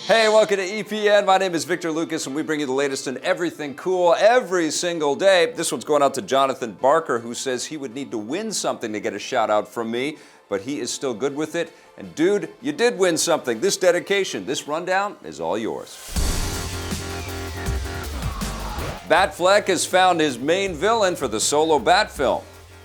Hey, welcome to EPN. My name is Victor Lucas, and we bring you the latest in everything cool every single day. This one's going out to Jonathan Barker, who says he would need to win something to get a shout out from me, but he is still good with it. And dude, you did win something. This dedication, this rundown is all yours. Batfleck has found his main villain for the solo Bat film.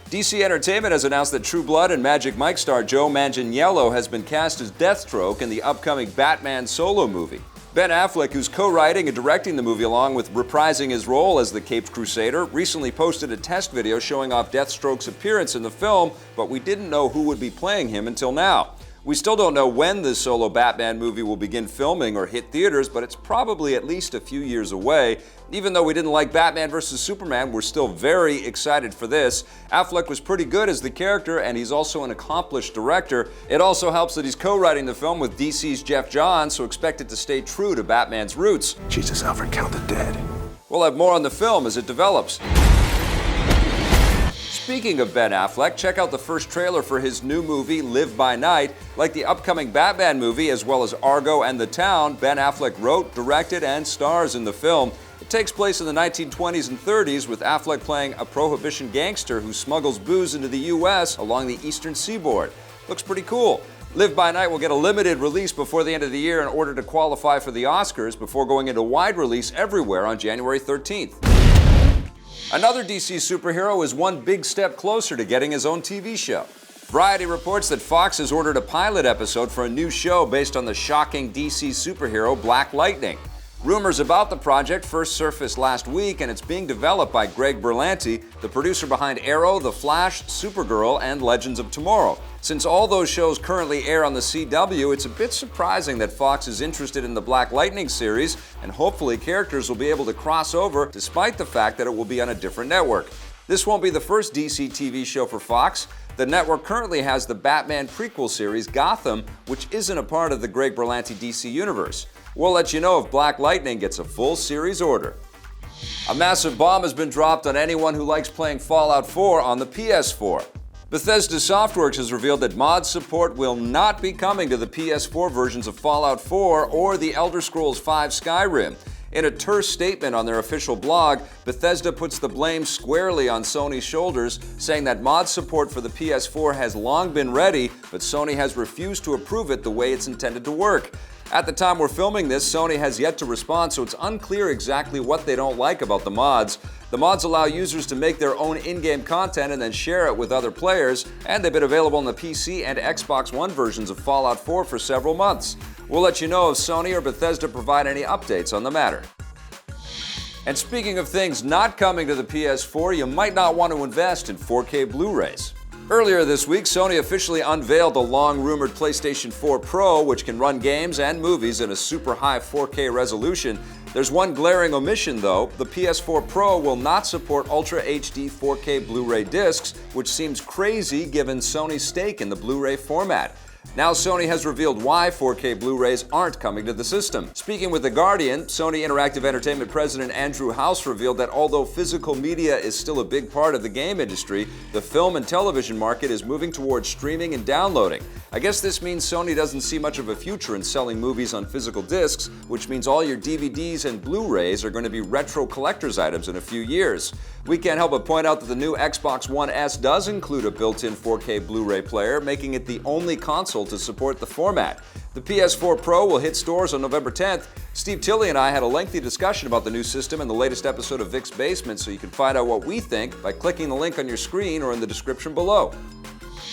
DC Entertainment has announced that True Blood and Magic Mike star Joe Manganiello has been cast as Deathstroke in the upcoming Batman solo movie. Ben Affleck, who's co-writing and directing the movie along with reprising his role as the Caped Crusader, recently posted a test video showing off Deathstroke's appearance in the film, but we didn't know who would be playing him until now. We still don't know when the solo Batman movie will begin filming or hit theaters, but it's probably at least a few years away. Even though we didn't like Batman vs. Superman, we're still very excited for this. Affleck was pretty good as the character, and he's also an accomplished director. It also helps that he's co-writing the film with DC's Jeff Johns, so expect it to stay true to Batman's roots. Jesus, Alfred, count the dead. We'll have more on the film as it develops. Speaking of Ben Affleck, check out the first trailer for his new movie, Live by Night. Like the upcoming Batman movie, as well as Argo and The Town, Ben Affleck wrote, directed, and stars in the film. It takes place in the 1920s and 30s, with Affleck playing a prohibition gangster who smuggles booze into the U.S. along the eastern seaboard. Looks pretty cool. Live by Night will get a limited release before the end of the year in order to qualify for the Oscars before going into wide release everywhere on January 13th. Another DC superhero is one big step closer to getting his own TV show. Variety reports that Fox has ordered a pilot episode for a new show based on the shocking DC superhero Black Lightning. Rumors about the project first surfaced last week, and it's being developed by Greg Berlanti, the producer behind Arrow, The Flash, Supergirl, and Legends of Tomorrow. Since all those shows currently air on the CW, it's a bit surprising that Fox is interested in the Black Lightning series, and hopefully characters will be able to cross over despite the fact that it will be on a different network. This won't be the first DC TV show for Fox. The network currently has the Batman prequel series Gotham, which isn't a part of the Greg Berlanti DC universe. We'll let you know if Black Lightning gets a full series order. A massive bomb has been dropped on anyone who likes playing Fallout 4 on the PS4. Bethesda Softworks has revealed that mod support will not be coming to the PS4 versions of Fallout 4 or the Elder Scrolls V Skyrim. In a terse statement on their official blog, Bethesda puts the blame squarely on Sony's shoulders, saying that mod support for the PS4 has long been ready, but Sony has refused to approve it the way it's intended to work. At the time we're filming this, Sony has yet to respond, so it's unclear exactly what they don't like about the mods. The mods allow users to make their own in-game content and then share it with other players, and they've been available on the PC and Xbox One versions of Fallout 4 for several months. We'll let you know if Sony or Bethesda provide any updates on the matter. And speaking of things not coming to the PS4, you might not want to invest in 4K Blu-rays. Earlier this week, Sony officially unveiled the long-rumored PlayStation 4 Pro, which can run games and movies in a super high 4K resolution. There's one glaring omission, though. The PS4 Pro will not support Ultra HD 4K Blu-ray discs, which seems crazy given Sony's stake in the Blu-ray format. Now Sony has revealed why 4K Blu-rays aren't coming to the system. Speaking with The Guardian, Sony Interactive Entertainment President Andrew House revealed that although physical media is still a big part of the game industry, the film and television market is moving towards streaming and downloading. I guess this means Sony doesn't see much of a future in selling movies on physical discs, which means all your DVDs and Blu-rays are going to be retro collector's items in a few years. We can't help but point out that the new Xbox One S does include a built-in 4K Blu-ray player, making it the only console to support the format. The PS4 Pro will hit stores on November 10th. Steve Tilley and I had a lengthy discussion about the new system in the latest episode of Vic's Basement, so you can find out what we think by clicking the link on your screen or in the description below.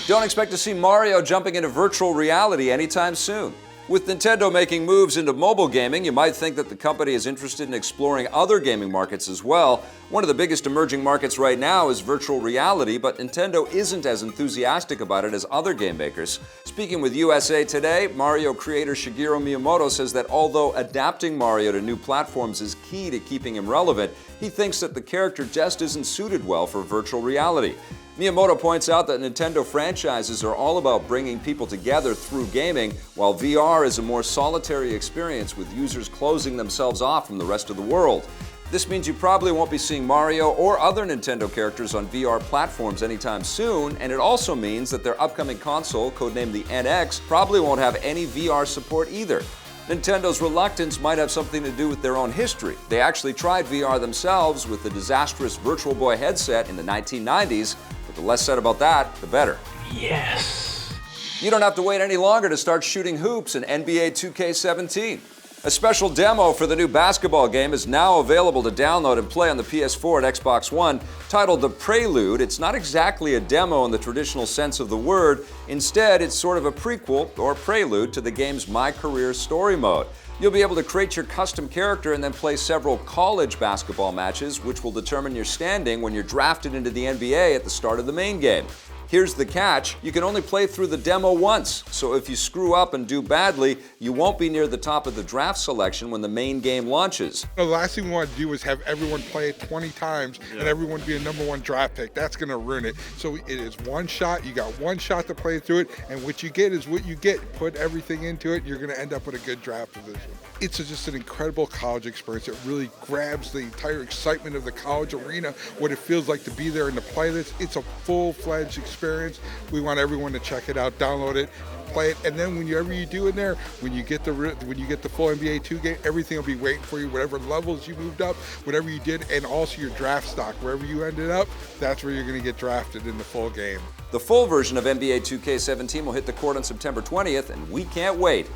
Don't expect to see Mario jumping into virtual reality anytime soon. With Nintendo making moves into mobile gaming, you might think that the company is interested in exploring other gaming markets as well. One of the biggest emerging markets right now is virtual reality, but Nintendo isn't as enthusiastic about it as other game makers. Speaking with USA Today, Mario creator Shigeru Miyamoto says that although adapting Mario to new platforms is key to keeping him relevant, he thinks that the character just isn't suited well for virtual reality. Miyamoto points out that Nintendo franchises are all about bringing people together through gaming, while VR is a more solitary experience with users closing themselves off from the rest of the world. This means you probably won't be seeing Mario or other Nintendo characters on VR platforms anytime soon, and it also means that their upcoming console, codenamed the NX, probably won't have any VR support either. Nintendo's reluctance might have something to do with their own history. They actually tried VR themselves with the disastrous Virtual Boy headset in the 1990s, but the less said about that, the better. Yes. You don't have to wait any longer to start shooting hoops in NBA 2K17. A special demo for the new basketball game is now available to download and play on the PS4 and Xbox One. Titled The Prelude, it's not exactly a demo in the traditional sense of the word. Instead, it's sort of a prequel or prelude to the game's My Career story mode. You'll be able to create your custom character and then play several college basketball matches, which will determine your standing when you're drafted into the NBA at the start of the main game. Here's the catch, you can only play through the demo once, so if you screw up and do badly, you won't be near the top of the draft selection when the main game launches. The last thing we want to do is have everyone play it 20 times and everyone be a #1 draft pick. That's going to ruin it. So it is one shot, you got one shot to play through it, and what you get is what you get. Put everything into it, you're going to end up with a good draft position. It's just an incredible college experience. It really grabs the entire excitement of the college arena, what it feels like to be there and to play this. It's a full-fledged experience. We want everyone to check it out, download it, play it, and then whenever you do in there, when you get the full NBA 2 game, everything will be waiting for you. Whatever levels you moved up, whatever you did, and also your draft stock, wherever you ended up, that's where you're going to get drafted in the full game. The full version of NBA 2K17 will hit the court on September 20th, and we can't wait.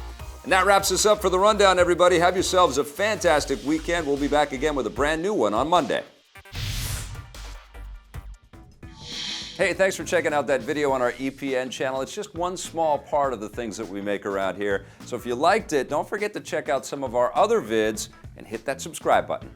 And that wraps us up for the rundown, everybody. Have yourselves a fantastic weekend. We'll be back again with a brand new one on Monday. Hey, thanks for checking out that video on our EPN channel. It's just one small part of the things that we make around here. So if you liked it, don't forget to check out some of our other vids and hit that subscribe button.